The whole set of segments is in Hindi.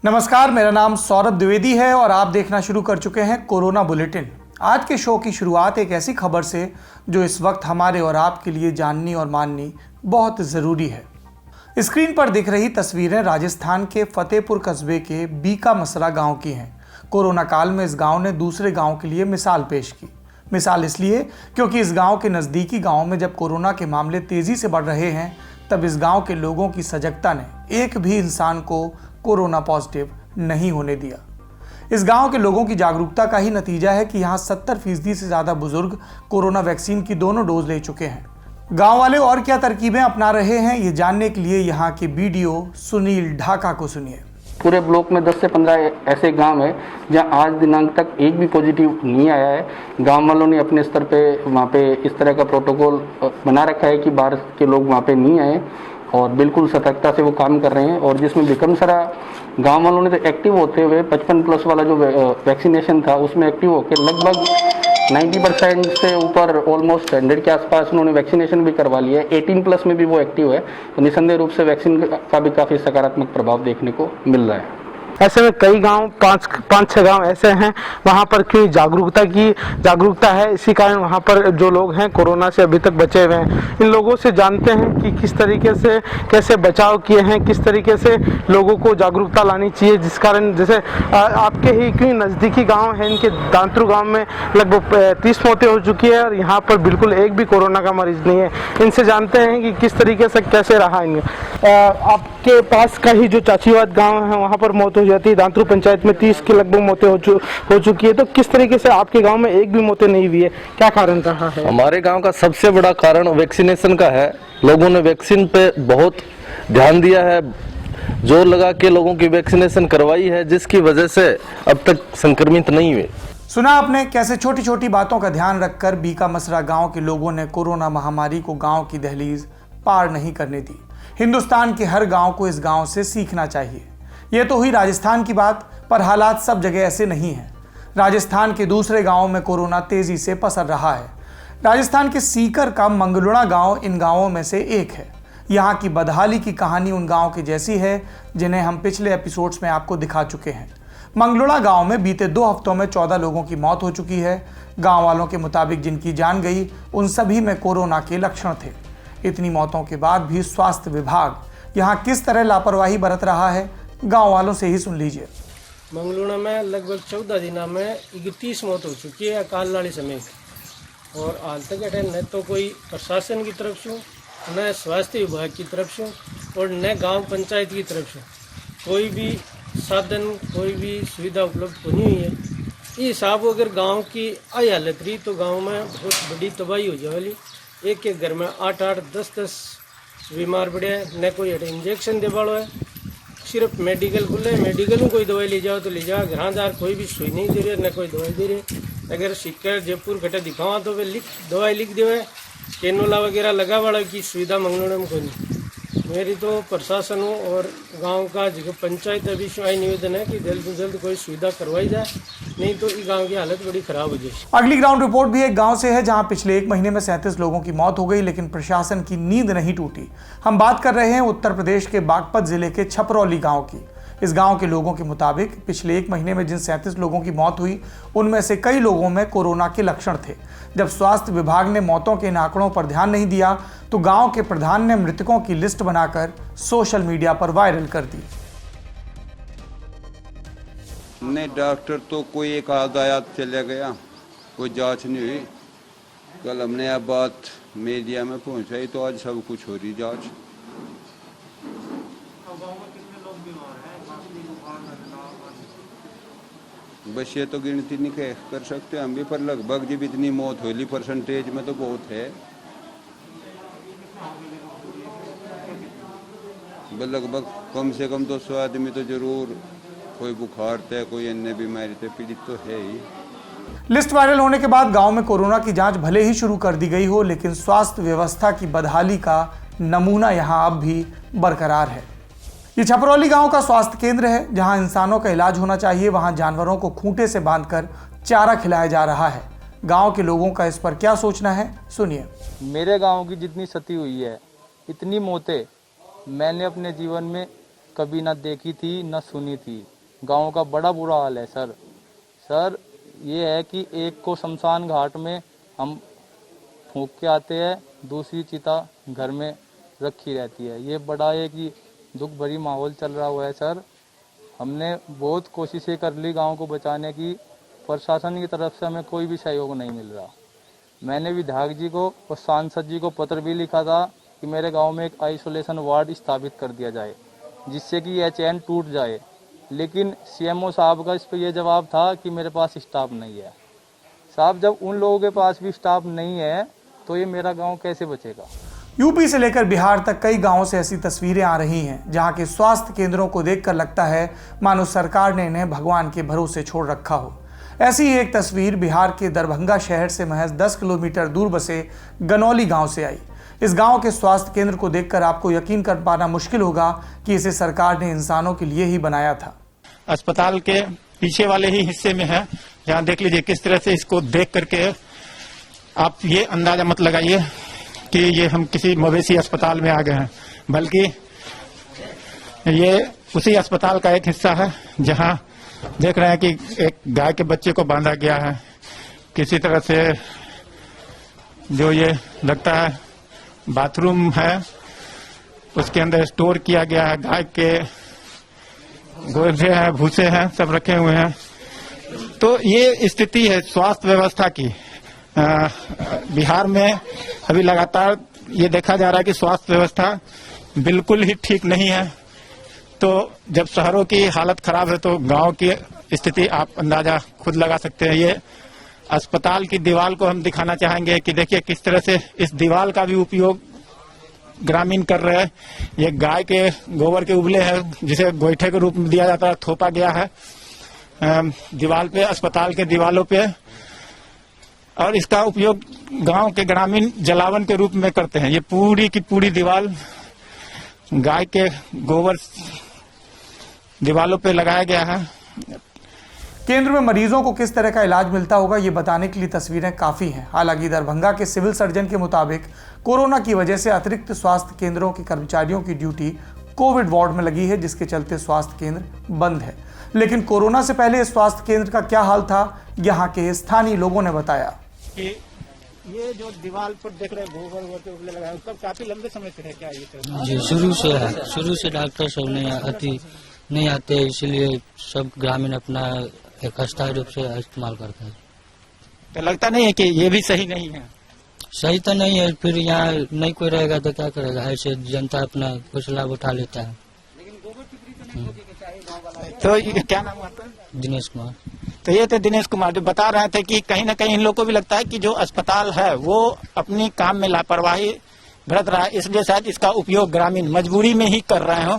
नमस्कार, मेरा नाम सौरभ द्विवेदी है और आप देखना शुरू कर चुके हैं कोरोना बुलेटिन। आज के शो की शुरुआत एक ऐसी खबर से जो इस वक्त हमारे और आपके लिए जाननी और माननी बहुत ज़रूरी है। स्क्रीन पर दिख रही तस्वीरें राजस्थान के फतेहपुर कस्बे के बीका मसरा गांव की हैं। कोरोना काल में इस गांव ने दूसरे गांव के लिए मिसाल पेश की। मिसाल इसलिए क्योंकि इस गांव के नज़दीकी गांव में जब कोरोना के मामले तेज़ी से बढ़ रहे हैं, तब इस गांव के लोगों की सजगता ने एक भी इंसान को कोरोना पॉजिटिव नहीं होने दिया। इस गांव के लोगों की जागरूकता का ही नतीजा है कि यहाँ 70% से ज़्यादा बुजुर्ग कोरोना वैक्सीन की दोनों डोज ले चुके हैं। गांव वाले और क्या तरकीबें अपना रहे हैं, ये जानने के लिए यहाँ के बीडीओ सुनील ढाका को सुनिए। पूरे ब्लॉक में 10 से 15 ऐसे गांव है जहां आज दिनांक तक एक भी पॉजिटिव नहीं आया है। गांव वालों ने अपने स्तर पे वहां पे इस तरह का प्रोटोकॉल बना रखा है कि बाहर के लोग वहां पे नहीं आए और बिल्कुल सतर्कता से वो काम कर रहे हैं। और जिसमें बिकमसरा गांव वालों ने तो एक्टिव होते हुए 55+ वाला जो वैक्सीनेशन था उसमें एक्टिव होकर लगभग 90% से ऊपर ऑलमोस्ट 100 के आसपास उन्होंने वैक्सीनेशन भी करवा लिया है। 18+ में भी वो एक्टिव है, तो निसंदेह रूप से वैक्सीन का भी काफ़ी सकारात्मक प्रभाव देखने को मिल रहा है। ऐसे में कई गांव 5-6 गांव ऐसे हैं वहां पर की जागरूकता है, इसी कारण वहां पर जो लोग हैं कोरोना से अभी तक बचे हुए हैं। इन लोगों से जानते हैं कि किस तरीके से कैसे बचाव किए हैं, किस तरीके से लोगों को जागरूकता लानी चाहिए, जिस कारण जैसे आपके ही क्यों नज़दीकी गांव है, इनके दांतरू गांव में लगभग 30 मौतें हो चुकी है और यहाँ पर बिल्कुल एक भी कोरोना का मरीज नहीं है। इनसे जानते हैं कि किस तरीके से कैसे रहा इनका। आपके पास का ही जो चाचीवाद गाँव है वहाँ पर मौत जाती है। दांतरू पंचायत में 30 की लगभग मौतें हो चुकी है। तो किस तरीके से आपके गांव में एक भी मौतें नहीं हुई है, क्या कारण रहा है? हमारे गांव का सबसे बड़ा कारण वैक्सीनेशन का है। लोगों ने वैक्सीन पे बहुत ध्यान दिया है, जोर लगा के लोगों की वैक्सीनेशन करवाई है, जिसकी वजह से अब तक संक्रमित नहीं हुए। सुना आपने कैसे छोटी छोटी बातों का ध्यान रखकर बीका मसरा गांव के लोगों ने कोरोना महामारी को गांव की दहलीज पार नहीं करने दी। हिंदुस्तान के हर गांव को इस गांव से सीखना चाहिए। ये तो हुई राजस्थान की बात, पर हालात सब जगह ऐसे नहीं हैं। राजस्थान के दूसरे गांवों में कोरोना तेजी से पसर रहा है। राजस्थान के सीकर का मंगलुड़ा गांव इन गांवों में से एक है। यहाँ की बदहाली की कहानी उन गांव की जैसी है जिन्हें हम पिछले एपिसोड्स में आपको दिखा चुके हैं। मंगलुड़ा गांव में बीते 2 हफ्तों में 14 लोगों की मौत हो चुकी है। गाँव वालों के मुताबिक जिनकी जान गई उन सभी में कोरोना के लक्षण थे। इतनी मौतों के बाद भी स्वास्थ्य विभाग यहाँ किस तरह लापरवाही बरत रहा है, गांव वालों से ही सुन लीजिए। मंगलुड़ा में लगभग 14 दिनों में 31 मौत हो चुकी है काल लाड़ी समेत। और हाल तक न तो कोई प्रशासन की तरफ से, न स्वास्थ्य विभाग की तरफ से और न गांव पंचायत की तरफ से कोई भी साधन, कोई भी सुविधा उपलब्ध नहीं हुई है। ये हिसाब अगर गांव की आई हालत रही तो गांव में बहुत बड़ी तबाही हो जाएगी। एक एक घर में 8-8, 10-10 बीमार पड़े हैं, न कोई इंजेक्शन दे वालों है। सिर्फ मेडिकल खुले, मेडिकल में कोई दवाई ले जाओ तो ले जाओ, घरादार कोई भी सुई नहीं दे रहे, न कोई दवाई दे रहे। अगर सिक्कर जयपुर घटे दिखावा तो वे दवाई लिख दे, कैनोला वगैरह लगा वाला की सुविधा मंगलुड़ा में कोई नहीं। मेरी तो प्रशासन और गांव का जो पंचायत अभी से निवेदन है कि जल्द से जल्द कोई सुविधा करवाई जाए, नहीं तो इस गांव की हालत बड़ी खराब हो जाए। अगली ग्राउंड रिपोर्ट भी एक गांव से है जहां पिछले 1 महीने में 37 लोगों की मौत हो गई, लेकिन प्रशासन की नींद नहीं टूटी। हम बात कर रहे हैं उत्तर प्रदेश के बागपत जिले के छपरौली गाँव की। इस गांव के लोगों के मुताबिक पिछले 1 महीने में जिन 37 लोगों की मौत हुई उनमें से कई लोगों में कोरोना के लक्षण थे। जब स्वास्थ्य विभाग ने मौतों के इन आंकड़ों पर ध्यान नहीं दिया तो गांव के प्रधान ने मृतकों की लिस्ट बनाकर सोशल मीडिया पर वायरल कर दी। नहीं, डॉक्टर तो कोई एक आध आया चला गया, कोई जांच नहीं हुई। कल हमने यह बात मीडिया में पहुंचाई तो आज सब कुछ हो रही जांच। बस ये तो गिनती नहीं कर सकते हम भी, पर लगभग जब इतनी मौत हुई परसेंटेज में तो बहुत है। लगभग कम से कम 200 आदमी तो जरूर कोई बुखार थे, कोई अन्य बीमारी से पीड़ित तो है ही। लिस्ट वायरल होने के बाद गांव में कोरोना की जांच भले ही शुरू कर दी गई हो, लेकिन स्वास्थ्य व्यवस्था की बदहाली का नमूना यहां अब भी बरकरार है। ये छपरौली गांव का स्वास्थ्य केंद्र है। जहां इंसानों का इलाज होना चाहिए वहां जानवरों को खूंटे से बांधकर चारा खिलाया जा रहा है। गांव के लोगों का इस पर क्या सोचना है, सुनिए। मेरे गांव की जितनी क्षति हुई है, इतनी मौतें मैंने अपने जीवन में कभी ना देखी थी ना सुनी थी। गाँव का बड़ा बुरा हाल है सर। सर ये है कि एक को शमशान घाट में हम फूंक के आते हैं, दूसरी चिता घर में रखी रहती है। ये बड़ा एक ही दुख भरी माहौल चल रहा हुआ है सर। हमने बहुत कोशिशें कर ली गांव को बचाने की, प्रशासन की तरफ से हमें कोई भी सहयोग नहीं मिल रहा। मैंने विधायक जी को और सांसद जी को पत्र भी लिखा था कि मेरे गांव में एक आइसोलेशन वार्ड स्थापित कर दिया जाए जिससे कि यह चैन टूट जाए, लेकिन सीएमओ साहब का इस पर यह जवाब था कि मेरे पास स्टाफ नहीं है। साहब जब उन लोगों के पास भी स्टाफ नहीं है तो ये मेरा गांव कैसे बचेगा। यूपी से लेकर बिहार तक कई गांवों से ऐसी तस्वीरें आ रही हैं जहां के स्वास्थ्य केंद्रों को देखकर लगता है मानो सरकार ने इन्हें भगवान के भरोसे छोड़ रखा हो। ऐसी ही एक तस्वीर बिहार के दरभंगा शहर से महज 10 किलोमीटर दूर बसे गनौली गांव से आई। इस गांव के स्वास्थ्य केंद्र को देखकर आपको यकीन कर पाना मुश्किल होगा कि इसे सरकार ने इंसानों के लिए ही बनाया था। अस्पताल के पीछे वाले ही हिस्से में है, जहां देख लीजिए किस तरह से इसको देख करके आप ये अंदाजा मत लगाइए कि ये हम किसी मवेशी अस्पताल में आ गए हैं, बल्कि ये उसी अस्पताल का एक हिस्सा है जहां देख रहे हैं कि एक गाय के बच्चे को बांधा गया है। किसी तरह से जो ये लगता है बाथरूम है उसके अंदर स्टोर किया गया है, गाय के गोरे हैं, भूसे हैं, सब रखे हुए हैं। तो ये स्थिति है स्वास्थ्य व्यवस्था की। बिहार में अभी लगातार ये देखा जा रहा है कि स्वास्थ्य व्यवस्था बिल्कुल ही ठीक नहीं है। तो जब शहरों की हालत खराब है तो गांव की स्थिति आप अंदाजा खुद लगा सकते हैं। ये अस्पताल की दीवार को हम दिखाना चाहेंगे कि देखिए किस तरह से इस दीवार का भी उपयोग ग्रामीण कर रहे हैं। ये गाय के गोबर के उबले हैं जिसे गोईठे के रूप में दिया जाता है, थोपा गया है दीवार पे, अस्पताल के दीवारों पे, और इसका उपयोग गांव के ग्रामीण जलावन के रूप में करते हैं। ये पूरी की पूरी दीवार गाय के गोबर दीवारों पे लगाया गया है। केंद्र में मरीजों को किस तरह का इलाज मिलता होगा ये बताने के लिए तस्वीरें काफ़ी हैं। हालांकि दरभंगा के सिविल सर्जन के मुताबिक कोरोना की वजह से अतिरिक्त स्वास्थ्य केंद्रों के कर्मचारियों की ड्यूटी कोविड वार्ड में लगी है, जिसके चलते स्वास्थ्य केंद्र बंद है। लेकिन कोरोना से पहले स्वास्थ्य केंद्र का क्या हाल था, यहाँ के स्थानीय लोगों ने बताया कि ये जो दीवार पर देख रहे गोबर के उबले लगाए उसका काफी लंबे समय से है क्या ये? जी शुरू से है, शुरू से डॉक्टर सब नहीं आते, इसलिए सब ग्रामीण अपना एक अस्थायी रूप से इस्तेमाल करते हैं। तो लगता नहीं है कि ये भी सही नहीं है? सही तो नहीं है, फिर यहाँ नहीं कोई रहेगा तो क्या करेगा, ऐसे जनता अपना कुछ लाभ उठा लेता है। तो ये क्या नाम आता है? दिनेश कुमार। तो ये थे दिनेश कुमार जो बता रहे थे कि कहीं न कहीं इन लोगों को भी लगता है कि जो अस्पताल है वो अपनी काम में लापरवाही बरत रहा है, इसलिए शायद इसका उपयोग ग्रामीण मजबूरी में ही कर रहे हो।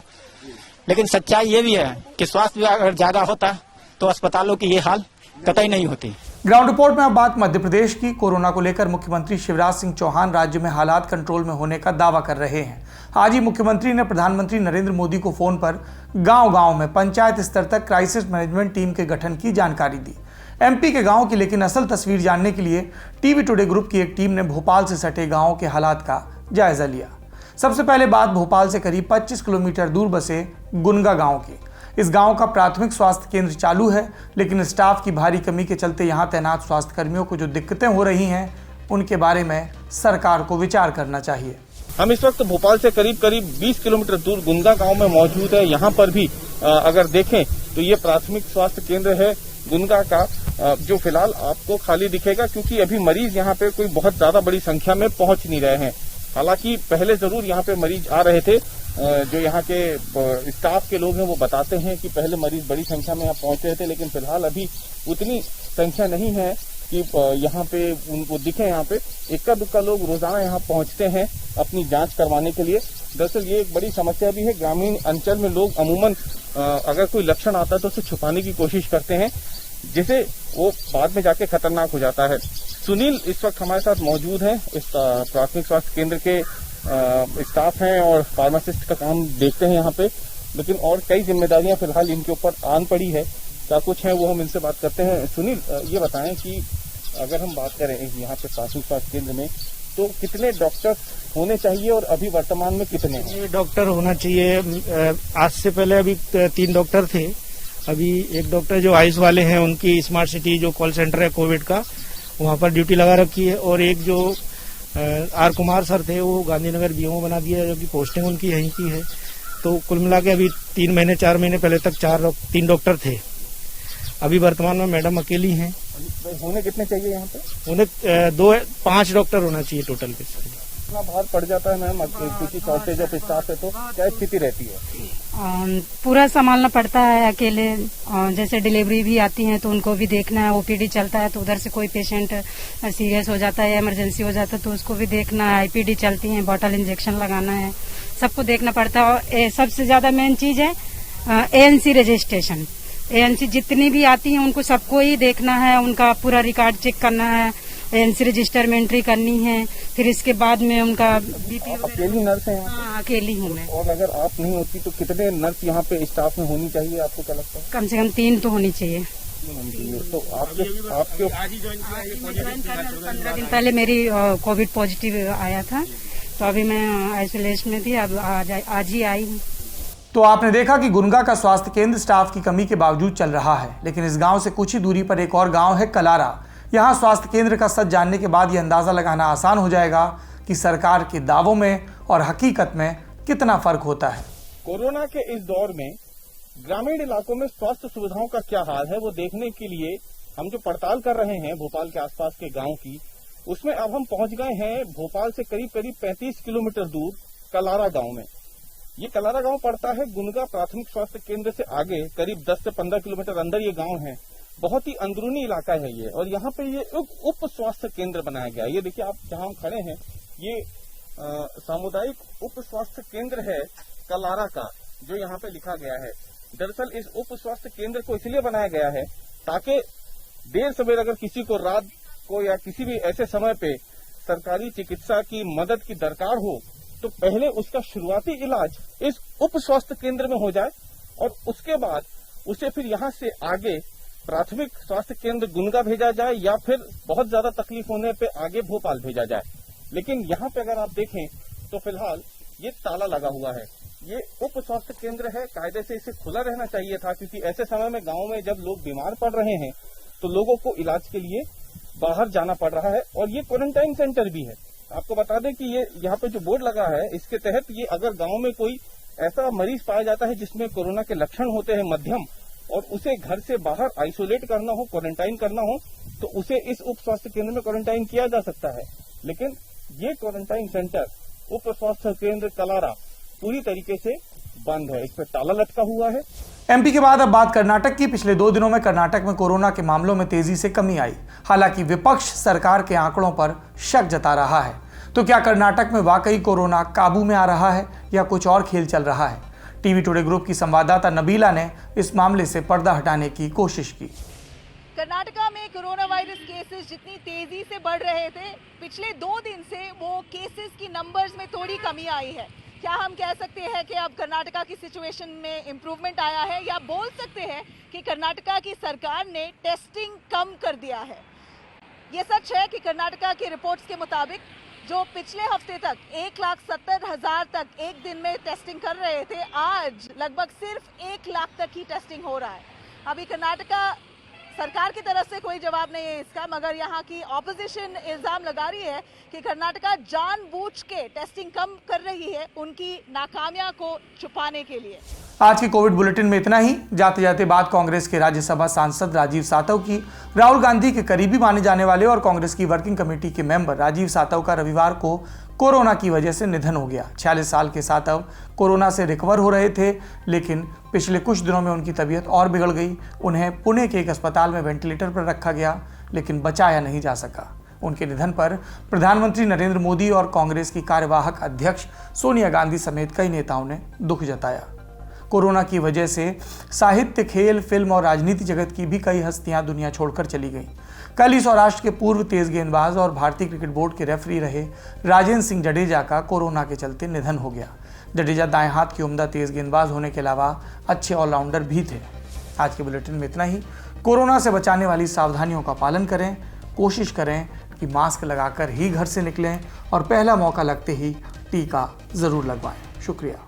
लेकिन सच्चाई ये भी है कि स्वास्थ्य विभाग अगर ज्यादा होता तो अस्पतालों की ये हाल कतई नहीं होती। ग्राउंड रिपोर्ट में अब बात मध्य प्रदेश की। कोरोना को लेकर मुख्यमंत्री शिवराज सिंह चौहान राज्य में हालात कंट्रोल में होने का दावा कर रहे हैं। आज ही मुख्यमंत्री ने प्रधानमंत्री नरेंद्र मोदी को फोन पर गांव-गांव में पंचायत स्तर तक क्राइसिस मैनेजमेंट टीम के गठन की जानकारी दी। एमपी के गांव की लेकिन असल तस्वीर जानने के लिए टीवी टुडे ग्रुप की एक टीम ने भोपाल से सटे गाँव के हालात का जायजा लिया। सबसे पहले बात भोपाल से करीब 25 किलोमीटर दूर बसे गुनगा गाँव की। इस गांव का प्राथमिक स्वास्थ्य केंद्र चालू है, लेकिन स्टाफ की भारी कमी के चलते यहां तैनात स्वास्थ्य कर्मियों को जो दिक्कतें हो रही हैं उनके बारे में सरकार को विचार करना चाहिए। हम इस वक्त भोपाल से करीब 20 किलोमीटर दूर गुनगा गांव में मौजूद है। यहां पर भी अगर देखें तो ये प्राथमिक स्वास्थ्य केंद्र है गुनगा का, जो फिलहाल आपको खाली दिखेगा क्योंकि अभी मरीज यहां पे कोई बहुत ज्यादा बड़ी संख्या में पहुंच नहीं रहे हैं। हालांकि पहले जरूर यहाँ पे मरीज आ रहे थे। जो यहाँ के स्टाफ के लोग हैं वो बताते हैं कि पहले मरीज बड़ी संख्या में यहाँ पहुंच रहे थे, लेकिन फिलहाल अभी उतनी संख्या नहीं है कि यहाँ पे उनको दिखे। यहाँ पे इक्का दुक्का लोग रोजाना यहाँ पहुंचते हैं अपनी जांच करवाने के लिए। दरअसल ये एक बड़ी समस्या भी है। ग्रामीण अंचल में लोग अमूमन अगर कोई लक्षण आता है तो उसे छुपाने की कोशिश करते हैं, जिसे वो बाद में जाके खतरनाक हो जाता है। सुनील इस वक्त हमारे साथ मौजूद हैं, इस प्राथमिक स्वास्थ्य केंद्र के स्टाफ हैं और फार्मासिस्ट का काम देखते हैं यहाँ पे, लेकिन और कई जिम्मेदारियां फिलहाल इनके ऊपर आन पड़ी है। क्या कुछ है वो हम इनसे बात करते हैं। सुनील ये बताएं कि अगर हम बात करें यहाँ पे प्राथमिक स्वास्थ्य केंद्र में तो कितने डॉक्टर होने चाहिए और अभी वर्तमान में कितने हैं? ये डॉक्टर होना चाहिए। आज से पहले अभी 3 डॉक्टर थे, अभी एक डॉक्टर जो आयुष वाले हैं उनकी स्मार्ट सिटी जो कॉल सेंटर है कोविड का, वहां पर ड्यूटी लगा रखी है। और एक जो आर कुमार सर थे वो गांधीनगर बीओ बना दिया है, जो कि पोस्टिंग उनकी यहीं की है। तो कुल मिला के अभी 4 महीने पहले तक 3 डॉक्टर थे। अभी वर्तमान में मैडम अकेली हैं। होने कितने चाहिए यहाँ पे? उन्हें 5 डॉक्टर होना चाहिए टोटल पे। इतना भार पड़ जाता है मैम, क्योंकि शॉर्टेज ऑफ स्टाफ है, तो क्या स्थिति रहती है? पूरा संभालना पड़ता है अकेले। जैसे डिलीवरी भी आती है तो उनको भी देखना है, ओपीडी चलता है तो उधर से कोई पेशेंट सीरियस हो जाता है, इमरजेंसी हो जाता है तो उसको भी देखना है। आईपीडी चलती है, बॉटल इंजेक्शन लगाना है, सबको देखना पड़ता है। और सबसे ज्यादा मेन चीज है एएनसी रजिस्ट्रेशन। एएनसी जितनी भी आती है उनको सबको ही देखना है, उनका पूरा रिकॉर्ड चेक करना है, एएनसी रजिस्टर में एंट्री करनी है, फिर इसके बाद में उनका बीपी। अकेली नर्स है? हाँ, अकेली हूँ मैं। और अगर आप नहीं होती तो कितने नर्स यहाँ पे स्टाफ में होनी चाहिए, आपको क्या लगता है? कम से कम 3 तो होनी चाहिए। तो आपके 15 दिन पहले मेरी कोविड पॉजिटिव आया था, तो अभी मैं आइसोलेशन में थी, अब आज ही आई हूँ। तो आपने देखा कि गुनगा का स्वास्थ्य केंद्र स्टाफ की कमी के बावजूद चल रहा है, लेकिन इस गांव से कुछ ही दूरी पर एक और गांव है कलारा। यहां स्वास्थ्य केंद्र का सच जानने के बाद यह अंदाजा लगाना आसान हो जाएगा कि सरकार के दावों में और हकीकत में कितना फर्क होता है। कोरोना के इस दौर में ग्रामीण इलाकों में स्वास्थ्य सुविधाओं का क्या हाल है, वो देखने के लिए हम जो पड़ताल कर रहे हैं भोपाल के आसपास के गांव की, उसमें अब हम पहुंच गए हैं भोपाल से करीब 35 किलोमीटर दूर कलारा गांव में। ये कलारा गांव पड़ता है गुनगा प्राथमिक स्वास्थ्य केंद्र से आगे, करीब 10 से 15 किलोमीटर अंदर ये गांव है। बहुत ही अंदरूनी इलाका है ये, और यहाँ पे ये उप स्वास्थ्य केंद्र बनाया गया है। ये देखिए आप जहाँ हम खड़े हैं, ये सामुदायिक उप स्वास्थ्य केंद्र है कलारा का, जो यहाँ पे लिखा गया है। दरअसल इस उप स्वास्थ्य केंद्र को इसलिए बनाया गया है ताकि देर सवेर अगर किसी को रात को या किसी भी ऐसे समय पे सरकारी चिकित्सा की मदद की दरकार हो, तो पहले उसका शुरुआती इलाज इस उप स्वास्थ्य केंद्र में हो जाए, और उसके बाद उसे फिर यहाँ से आगे प्राथमिक स्वास्थ्य केंद्र गुनगा भेजा जाए, या फिर बहुत ज्यादा तकलीफ होने पे आगे भोपाल भेजा जाए। लेकिन यहाँ पे अगर आप देखें तो फिलहाल ये ताला लगा हुआ है। ये उप स्वास्थ्य केंद्र है, कायदे से इसे खुला रहना चाहिए था, क्योंकि ऐसे समय में गाँव में जब लोग बीमार पड़ रहे हैं तो लोगों को इलाज के लिए बाहर जाना पड़ रहा है। और ये क्वारंटाइन सेंटर भी है। आपको बता दें कि ये यहाँ पे जो बोर्ड लगा है, इसके तहत ये अगर गांव में कोई ऐसा मरीज पाया जाता है जिसमें कोरोना के लक्षण होते हैं मध्यम, और उसे घर से बाहर आइसोलेट करना हो, क्वारंटाइन करना हो, तो उसे इस उप स्वास्थ्य केंद्र में क्वारंटाइन किया जा सकता है। लेकिन ये क्वारंटाइन सेंटर उप स्वास्थ्य केंद्र कलारा पूरी तरीके से बंद है, इस पर ताला लटका हुआ है। एमपी के बाद अब बात कर्नाटक की। पिछले 2 दिनों में कर्नाटक में कोरोना के मामलों में तेजी से कमी आई। हालांकि विपक्ष सरकार के आंकड़ों पर शक जता रहा है। तो क्या कर्नाटक में वाकई कोरोना काबू में आ रहा है या कुछ और खेल चल रहा है? टीवी टुडे ग्रुप की संवाददाता नबीला ने इस मामले से पर्दा हटाने की कोशिश की। कर्नाटका में कोरोना वायरस केसेस जितनी तेजी से बढ़ रहे थे, पिछले 2 दिन से वो केसेस की नंबर्स में थोड़ी कमी आई है। क्या हम कह सकते हैं कि अब कर्नाटका की सिचुएशन में इम्प्रूवमेंट आया है, या बोल सकते हैं कि कर्नाटका की सरकार ने टेस्टिंग कम कर दिया है? ये सच है कि कर्नाटका की रिपोर्ट्स के मुताबिक जो पिछले हफ्ते तक 1,70,000 तक एक दिन में टेस्टिंग कर रहे थे, आज लगभग सिर्फ 1 लाख तक ही टेस्टिंग हो रहा है। अभी कर्नाटका सरकार की तरफ से कोई जवाब नहीं है इसका, मगर यहाँ की ऑपोजिशन इल्जाम लगा रही है कि कर्नाटका जानबूझ के टेस्टिंग कम कर रही है उनकी नाकामियां को छुपाने के लिए। आज के कोविड बुलेटिन में इतना ही। जाते जाते बात कांग्रेस के राज्यसभा सांसद राजीव सातव की। राहुल गांधी के करीबी माने जाने वाले और कांग्रेस की वर्किंग कमेटी के मेंबर राजीव सातव का रविवार को कोरोना की वजह से निधन हो गया। 46 साल के सातव कोरोना से रिकवर हो रहे थे, लेकिन पिछले कुछ दिनों में उनकी तबीयत और बिगड़ गई। उन्हें पुणे के एक अस्पताल में वेंटिलेटर पर रखा गया, लेकिन बचाया नहीं जा सका। उनके निधन पर प्रधानमंत्री नरेंद्र मोदी और कांग्रेस की कार्यवाहक अध्यक्ष सोनिया गांधी समेत कई नेताओं ने दुख जताया। कोरोना की वजह से साहित्य, खेल, फिल्म और राजनीति जगत की भी कई हस्तियां दुनिया छोड़कर चली गईं। कल ही सौराष्ट्र के पूर्व तेज गेंदबाज और भारतीय क्रिकेट बोर्ड के रेफरी रहे राजेंद्र सिंह जडेजा का कोरोना के चलते निधन हो गया। जडेजा दाएं हाथ के उम्दा तेज गेंदबाज होने के अलावा अच्छे ऑलराउंडर भी थे। आज के बुलेटिन में इतना ही। कोरोना से बचाने वाली सावधानियों का पालन करें, कोशिश करें कि मास्क लगाकर ही घर से निकलें और पहला मौका लगते ही टीका ज़रूर लगवाएं। शुक्रिया।